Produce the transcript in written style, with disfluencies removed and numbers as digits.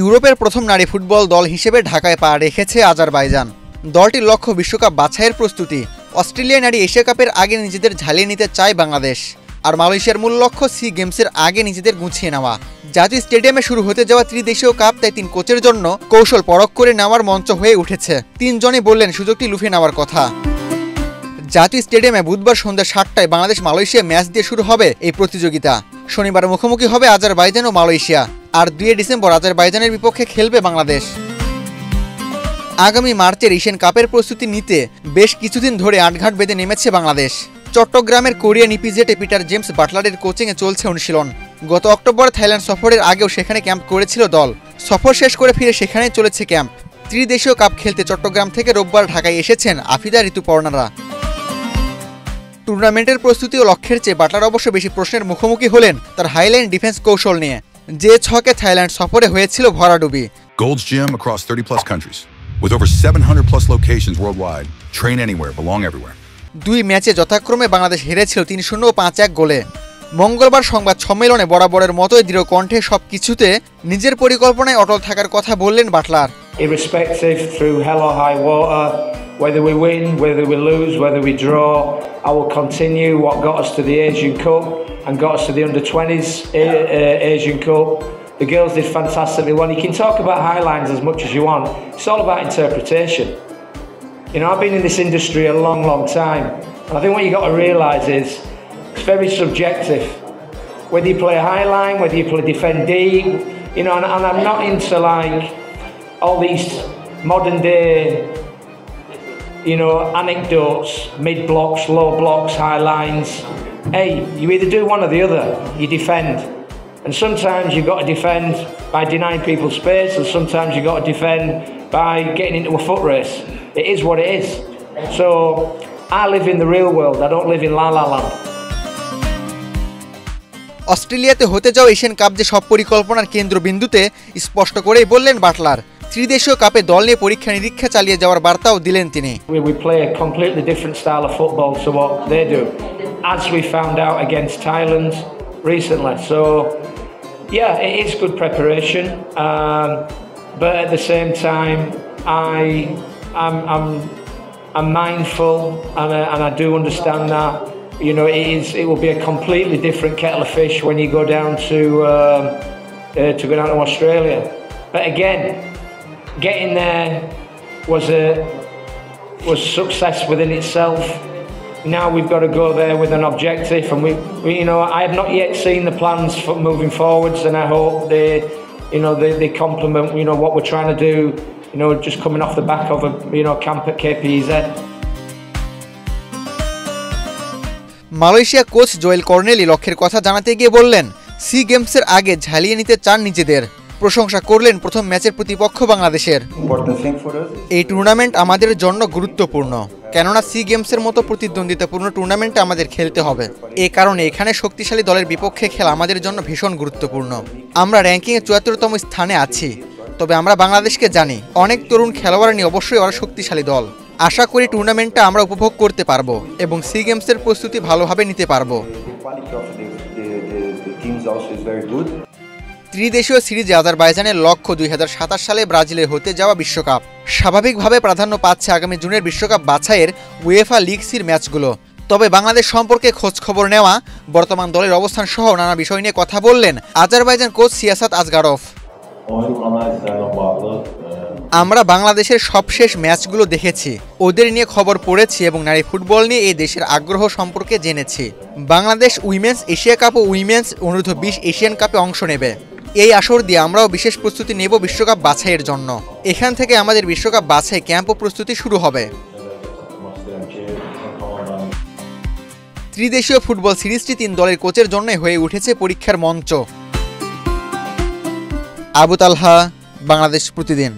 ইউরোপের প্রথম নারী ফুটবল দল হিসেবে ঢাকায় পা রেখেছে আজারবাইজান। দলটির লক্ষ্য বিশ্বকাপ বাছাইয়ের প্রস্তুতি। অস্ট্রেলিয়া নারী এশিয়া কাপের আগে নিজেদের ঝালিয়ে নিতে চায় বাংলাদেশ। আর মালয়েশিয়ার মূল লক্ষ্য সি গেমসের আগে নিজেদের গুছিয়ে নেওয়া। জাতীয় স্টেডিয়ামে শুরু হতে যাওয়া ত্রিদেশীয় কাপ তাই 3 কোচের জন্য কৌশল পরখ করে নেওয়ার মঞ্চ হয়ে উঠেছে। 3 জনই বললেন সুযোগটি লুফে নেওয়ার কথা। জাতীয় স্টেডিয়ামে বুধবার সন্ধ্যা 7টায় বাংলাদেশ মালয়েশিয়া ম্যাচ দিয়ে শুরু হবে এই প্রতিযোগিতা। শনিবার মুখোমুখি হবে আজারবাইজান ও মালয়েশিয়া, আর 2 ডিসেম্বর আজারবাইজানের বিপক্ষে খেলবে বাংলাদেশ। আগামী মার্চের এশিয়ান কাপের প্রস্তুতি নিতে বেশ কিছুদিন ধরে আটঘাট বেঁধে নেমেছে বাংলাদেশ। চট্টগ্রামের কোরিয়ান ইপিজেটে পিটার জেমস বাটলারের কোচিংয়ে চলছে অনুশীলন। গত অক্টোবরে থাইল্যান্ড সফরের আগেও সেখানে ক্যাম্প করেছিল দল। সফর শেষ করে ফিরে সেখানেই চলেছে ক্যাম্প। ত্রিদেশীয় কাপ খেলতে চট্টগ্রাম থেকে রোববার ঢাকায় এসেছেন আফিদা, ঋতুপর্ণারা। টুর্নামেন্টের প্রস্তুতি ও লক্ষ্যের চেয়ে বাটলার অবশ্য বেশি প্রশ্নের মুখোমুখি হলেন তার হাইলাইন ডিফেন্স কৌশল নিয়ে। যে ছকে থাইল্যান্ড সফরে হয়েছিল ভরাডুবি। Gold's Gym across 30+ countries with over 700+ locations worldwide. Train anywhere, belong everywhere. 2 ম্যাচে যথাক্রমে বাংলাদেশ হেরেছিল 3-0 ও 5-1 গোলে। মঙ্গলবার সংবাদ সম্মেলনে বরাবরের মতোই দৃঢ় কণ্ঠে সবকিছুতে নিজের পরিকল্পনায় অটল থাকার কথা বললেন Butler. Irrespective through hell or high water, whether we win, whether we lose, whether we draw, I will continue what got us to the Asian Cup and got us to the under-20s Asian Cup. The girls did fantastically well. You can talk about highlines as much as you want. It's all about interpretation. You know, I've been in this industry a long, long time. And I think what you got to realise is it's very subjective. Whether you play a high line, whether you play defend deep, you know, and I'm not into like all these modern day, you know, anecdotes, mid blocks, low blocks, high lines. Hey, you either do one or the other. You defend. And sometimes you've got to defend by denying people space, and sometimes you've got to defend by getting into a foot race. It is what it is. So I live in the real world. I don't live in La La Land. অস্ট্রেলিয়াতে হতে যাওয়া Asian cup যে সব পরিকল্পনার কেন্দ্রবিন্দুতে স্পষ্ট করেই বললেন বাটলার। ত্রিদেশীয় কাপে দল নিয়ে পরীক্ষা নিরীক্ষা চালিয়ে যাওয়ার বার্তাও দিলেন তিনি। We play a completely different style of football to what they do, as we found out against Thailand recently. So yeah, it is good preparation, but at the same time, I'm mindful, and I do understand that. You know, it will be a completely different kettle of fish when you go down to Australia. But again, getting there was success within itself. Now we've got to go there with an objective, and we you know, I have not yet seen the plans for moving forwards, and I hope they complement, you know, what we're trying to do, you know, just coming off the back of a, you know, camp at KPZ. Malaysia coach Joel Cornelli লক্ষ্যের কথা জানাতে গিয়ে বললেন, C গেমসের আগে ঝালিয়ে নিতে চান নিজেদের। প্রশংসা করলেন প্রথম ম্যাচের প্রতিপক্ষ বাংলাদেশের। এই টুর্নামেন্ট আমাদের জন্য গুরুত্বপূর্ণ, কেননা সি গেমসের মতো প্রতিদ্বন্দ্বিতাপূর্ণ টুর্নামেন্টে আমাদের খেলতে হবে। এই কারণে এখানে শক্তিশালী দলের বিপক্ষে খেলা আমাদের জন্য ভীষণ গুরুত্বপূর্ণ। আমরা র্যাঙ্কিংয়ে 74তম স্থানে আছি, তবে আমরা বাংলাদেশকে জানি। অনেক তরুণ খেলোয়াড় নিয়ে অবশ্যই ওরা শক্তিশালী দল। আশা করি টুর্নামেন্টটা আমরা উপভোগ করতে পারবো এবং সি গেমসের প্রস্তুতি ভালোভাবে নিতে পারবো। ত্রিদেশীয় সিরিজে আজারবাইজানের লক্ষ্য 2027 সালে ব্রাজিলে হতে যাওয়া বিশ্বকাপ। স্বাভাবিকভাবে প্রাধান্য পাচ্ছে আগামী জুনের বিশ্বকাপ বাছাইয়ের উয়েফা লিগ সির ম্যাচগুলো। তবে বাংলাদেশ সম্পর্কে খোঁজখবর নেওয়া, বর্তমান দলের অবস্থান সহ নানা বিষয় নিয়ে কথা বললেন আজারবাইজান কোচ সিয়াসাত আজগারভ। আমরা বাংলাদেশের সবশেষ ম্যাচগুলো দেখেছি, ওদের নিয়ে খবর পড়েছি এবং নারী ফুটবল নিয়ে এই দেশের আগ্রহ সম্পর্কে জেনেছি। বাংলাদেশ উইমেন্স এশিয়া কাপ ও উইমেন্স অনূর্ধ্ব-20 এশিয়ান কাপে অংশ নেবে। এই আসর দিয়ে আমরাও বিশেষ প্রস্তুতি নেব বিশ্বকাপ বাছাইয়ের জন্য। এখান থেকে আমাদের বিশ্বকাপ বাছাই ক্যাম্প ও প্রস্তুতি শুরু হবে। ত্রিদেশীয় ফুটবল সিরিজটি 3 দলের কোচের জন্যই হয়ে উঠেছে পরীক্ষার মঞ্চ। আবু তালহা, বাংলাদেশ প্রতিদিন।